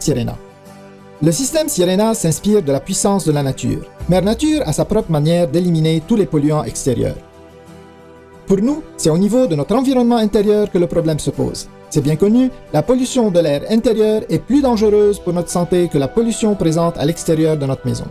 Sirena. Le système Sirena s'inspire de la puissance de la nature. Mère Nature a sa propre manière d'éliminer tous les polluants extérieurs. Pour nous, c'est au niveau de notre environnement intérieur que le problème se pose. C'est bien connu, la pollution de l'air intérieur est plus dangereuse pour notre santé que la pollution présente à l'extérieur de notre maison.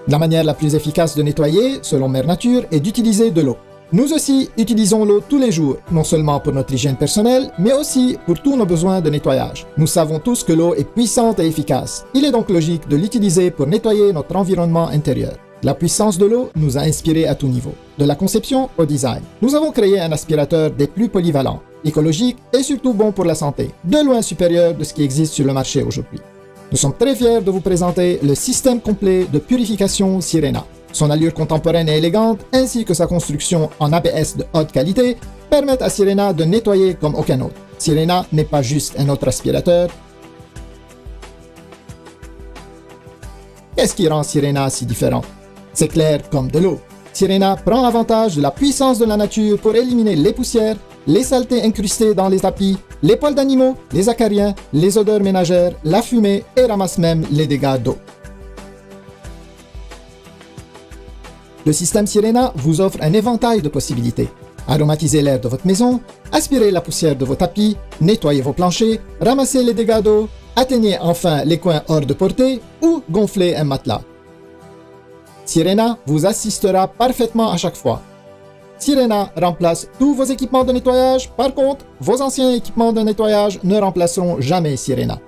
La manière la plus efficace de nettoyer, selon Mère Nature, est d'utiliser de l'eau. Nous aussi utilisons l'eau tous les jours, non seulement pour notre hygiène personnelle, mais aussi pour tous nos besoins de nettoyage. Nous savons tous que l'eau est puissante et efficace. Il est donc logique de l'utiliser pour nettoyer notre environnement intérieur. La puissance de l'eau nous a inspirés à tout niveau, de la conception au design. Nous avons créé un aspirateur des plus polyvalents, écologique et surtout bon pour la santé, de loin supérieur de ce qui existe sur le marché aujourd'hui. Nous sommes très fiers de vous présenter le système complet de purification Sirena. Son allure contemporaine et élégante, ainsi que sa construction en ABS de haute qualité, permettent à Sirena de nettoyer comme aucun autre. Sirena n'est pas juste un autre aspirateur. Qu'est-ce qui rend Sirena si différent? C'est clair comme de l'eau. Sirena prend avantage de la puissance de la nature pour éliminer les poussières, les saletés incrustées dans les tapis, les poils d'animaux, les acariens, les odeurs ménagères, la fumée et ramasse même les dégâts d'eau. Le système Sirena vous offre un éventail de possibilités. Aromatiser l'air de votre maison, aspirer la poussière de vos tapis, nettoyer vos planchers, ramasser les dégâts d'eau, atteignez enfin les coins hors de portée ou gonfler un matelas. Sirena vous assistera parfaitement à chaque fois. Sirena remplace tous vos équipements de nettoyage. Par contre, vos anciens équipements de nettoyage ne remplaceront jamais Sirena.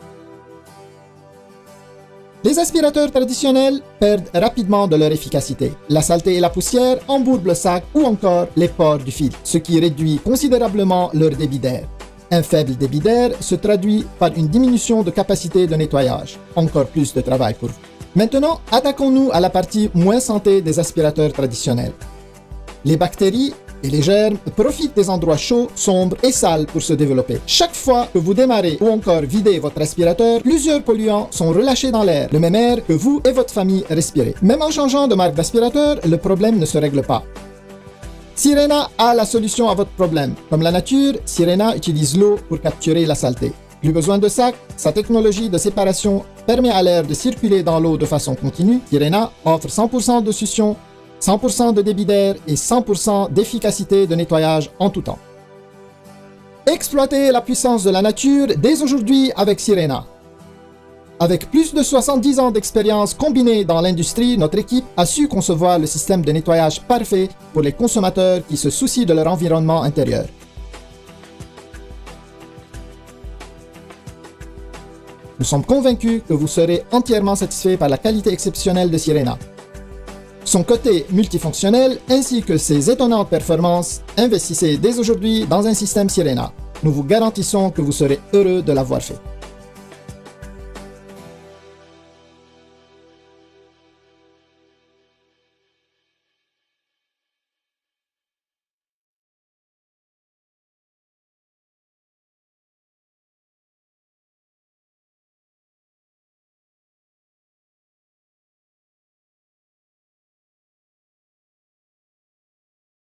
Les aspirateurs traditionnels perdent rapidement de leur efficacité. La saleté et la poussière embourbent le sac ou encore les pores du filtre, ce qui réduit considérablement leur débit d'air. Un faible débit d'air se traduit par une diminution de capacité de nettoyage. Encore plus de travail pour vous. Maintenant, attaquons-nous à la partie moins santé des aspirateurs traditionnels. Les bactéries et les germes profitent des endroits chauds, sombres et sales pour se développer. Chaque fois que vous démarrez ou encore videz votre aspirateur, plusieurs polluants sont relâchés dans l'air, le même air que vous et votre famille respirez. Même en changeant de marque d'aspirateur, le problème ne se règle pas. Sirena a la solution à votre problème. Comme la nature, Sirena utilise l'eau pour capturer la saleté. Plus besoin de sac, sa technologie de séparation permet à l'air de circuler dans l'eau de façon continue. Sirena offre 100% de succion, 100% de débit d'air et 100% d'efficacité de nettoyage en tout temps. Exploitez la puissance de la nature dès aujourd'hui avec Sirena. Avec plus de 70 ans d'expérience combinée dans l'industrie, notre équipe a su concevoir le système de nettoyage parfait pour les consommateurs qui se soucient de leur environnement intérieur. Nous sommes convaincus que vous serez entièrement satisfait par la qualité exceptionnelle de Sirena. Son côté multifonctionnel ainsi que ses étonnantes performances, investissez dès aujourd'hui dans un système Sirena. Nous vous garantissons que vous serez heureux de l'avoir fait.